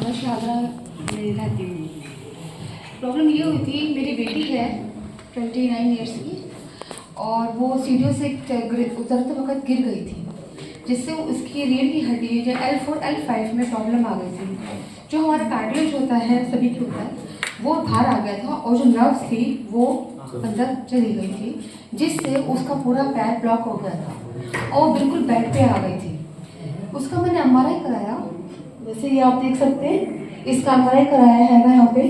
मैं शाहजरा में रहती हूँ। प्रॉब्लम ये हुई थी, मेरी बेटी है 29 ईयर्स की और वो सीढ़ियों से उतरते वक्त गिर गई थी, जिससे उसकी रीढ़ की हड्डी जो L4 L5 में प्रॉब्लम आ गई थी। जो हमारा कार्टिलेज होता है, सभी के होता है, वो बाहर आ गया था और जो नर्व्स थी वो अंदर चली गई थी, जिससे उसका पूरा पैर ब्लॉक हो गया था और बिल्कुल बेड पे आ गई थी। उसका मैंने MRI कराया, जैसे ये आप देख सकते हैं, इसका MRI कराया है यहाँ पे।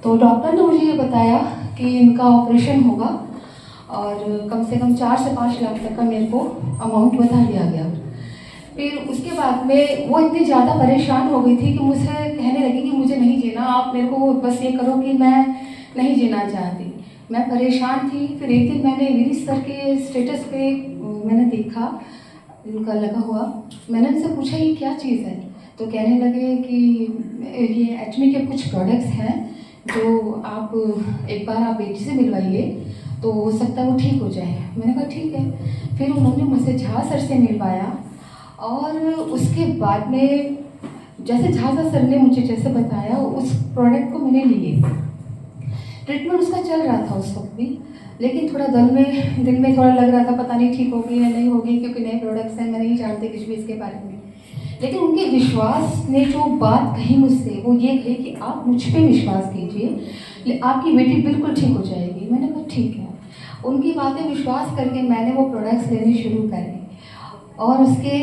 तो डॉक्टर ने मुझे ये बताया कि इनका ऑपरेशन होगा और कम से कम 4 से 5 लाख तक का मेरे को अमाउंट बता दिया गया। फिर उसके बाद में वो इतनी ज़्यादा परेशान हो गई थी कि मुझसे कहने लगी कि मुझे नहीं जीना, आप मेरे को बस ये करो कि मैं नहीं जीना चाहती। मैं परेशान थी। फिर एक दिन मैंने गिरीश सर के स्टेटस पे मैंने देखा, उनका लगा हुआ, मैंने उनसे पूछा ये क्या चीज़ है, तो कहने लगे कि ये एचमी के कुछ प्रोडक्ट्स हैं जो आप एक बार आप बेटी से मिलवाइए तो हो सकता है वो ठीक हो जाए। मैंने कहा ठीक है। फिर उन्होंने मुझसे झा सर से मिलवाया और उसके बाद में जैसे झा सर ने मुझे जैसे बताया उस प्रोडक्ट को मैंने लिए। ट्रीटमेंट उसका चल रहा था उस वक्त भी, लेकिन थोड़ा दिल में थोड़ा लग रहा था पता नहीं ठीक होगी या नहीं होगी, क्योंकि नए प्रोडक्ट्स हैं, मैं नहीं जानती कुछ भी इसके बारे में। लेकिन उनके विश्वास ने जो बात कही मुझसे वो ये कही कि आप मुझ पे विश्वास कीजिए, आपकी बेटी बिल्कुल ठीक हो जाएगी। मैंने कहा ठीक है। उनकी बातें विश्वास करके मैंने वो प्रोडक्ट्स लेने शुरू करे और उसके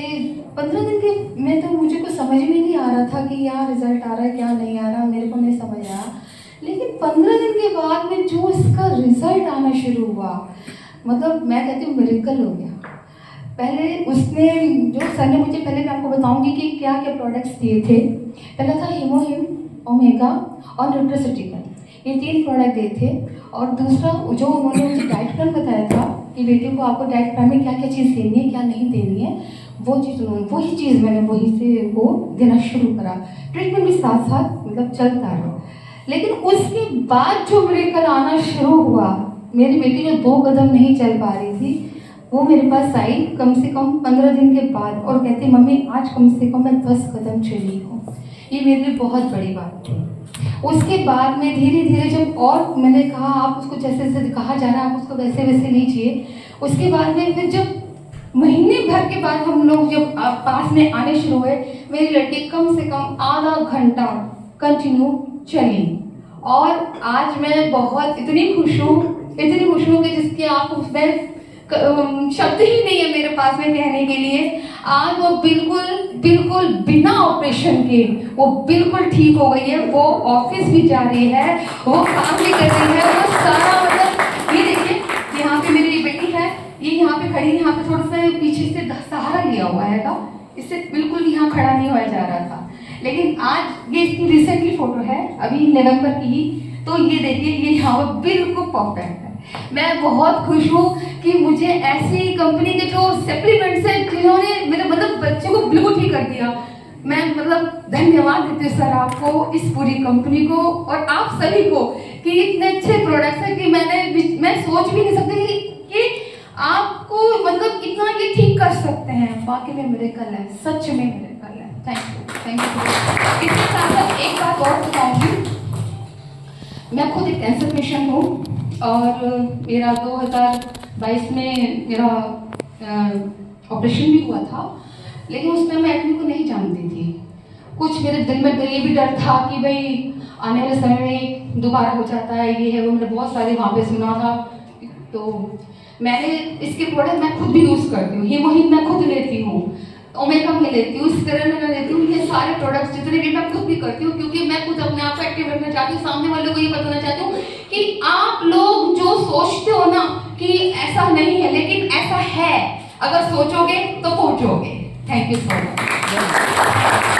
15 दिन के में तो मुझे कुछ समझ में नहीं आ रहा था कि क्या रिजल्ट आ रहा है क्या नहीं आ रहा, मेरे को नहीं समझ आया। लेकिन 15 दिन के बाद में जो इसका रिजल्ट आना शुरू हुआ, मतलब मैं कहती हूँ मिरेकल हो गया। पहले उसने जो सर ने मुझे, पहले मैं आपको बताऊंगी कि क्या क्या प्रोडक्ट्स दिए थे। पहला था हीमोहिम, ओमेगा और न्यूट्रास्यूटिकल, ये 3 प्रोडक्ट दिए थे। और दूसरा जो उन्होंने मुझे डाइट प्लान बताया था कि बेटी को आपको डाइट प्लान में क्या क्या चीज़ देनी है क्या नहीं देनी है, वो चीज़ उन्होंने, वही चीज़ मैंने वहीं से वो देना शुरू करा। ट्रीटमेंट भी साथ साथ मतलब चलता रहा। लेकिन उसके बाद जो मिरेकल आना शुरू हुआ, मेरी बेटी जो 2 कदम नहीं चल पा रही थी वो मेरे पास आई कम से कम 15 दिन के बाद और कहती मम्मी आज कम से कम मैं 10 कदम चली हूँ। ये मेरे लिए बहुत बड़ी बात थी। उसके बाद में धीरे धीरे जब और मैंने कहा आप उसको जैसे जैसे कहा जा रहा है आप उसको वैसे वैसे लीजिए। उसके बाद में फिर जब महीने भर के बाद हम लोग जब पास में आने शुरू हुए, मेरी लड़की कम से कम आधा घंटा कंटिन्यू चली और आज मैं बहुत इतनी खुश हूँ कि जिसकी आप उसमें शब्द ही नहीं है मेरे पास में कहने के लिए। आज वो बिल्कुल बिना ऑपरेशन के वो बिल्कुल ठीक हो गई है। वो ऑफिस भी जा रही है, वो काम भी कर रही है, वो सारा मतलब ये देखिए यहाँ पे मेरी बेटी है, ये यहाँ पे खड़ी, यहाँ पे थोड़ा सा पीछे से सहारा लिया हुआ है था, इससे बिल्कुल यहाँ खड़ा नहीं होया जा रहा था। लेकिन आज ये इसकी रिसेंटली फोटो है अभी नवंबर की ही, तो ये देखिए ये यहाँ पर बिल्कुल परफेक्ट है। मैं बहुत खुश हूँ कि मुझे ऐसी कंपनी के जो सप्लीमेंट्स हैं जिन्होंने मेरे मतलब बच्चे को बिल्कुल ठीक कर दिया। मैं मतलब धन्यवाद देती हूँ सर आपको, इस पूरी कंपनी को और आप सभी को कि इतने अच्छे प्रोडक्ट्स हैं कि मैं सोच भी नहीं सकती कि आपको मतलब इतना ये ठीक कर सकते हैं। बाकी में मिरेकल है, सच में मिरेकल है। Thank you. इसके साथ साथ एक बात और बताऊंगी, मैं खुद एक कैंसर पेशेंट हूँ और मेरा 2022 में मेरा ऑपरेशन भी हुआ था, लेकिन उसमें मैं एडमिट को नहीं जानती थी। कुछ मेरे दिल में ये भी डर था कि भाई आने वाले समय में दोबारा हो जाता है, ये है वो, मैंने बहुत सारे वहाँ पे सुना था। तो मैंने इसके प्रोडक्ट मैं खुद भी यूज़ करती हूँ, हीमोहिम मैं खुद लेती हूँ, ओमेगा में लेती हूँ, स्टेरॉइड में लेती हूँ। ये सारे प्रोडक्ट्स जितने भी मैं खुद भी करती हूँ, क्योंकि मैं खुद अपने आप को एक्टिव रखना चाहती हूँ। सामने वालों को ये बताना चाहती हूँ कि आप लोग जो सोचते हो ना कि ऐसा नहीं है, लेकिन ऐसा है, अगर सोचोगे तो पहुंचोगे। Thank you so much.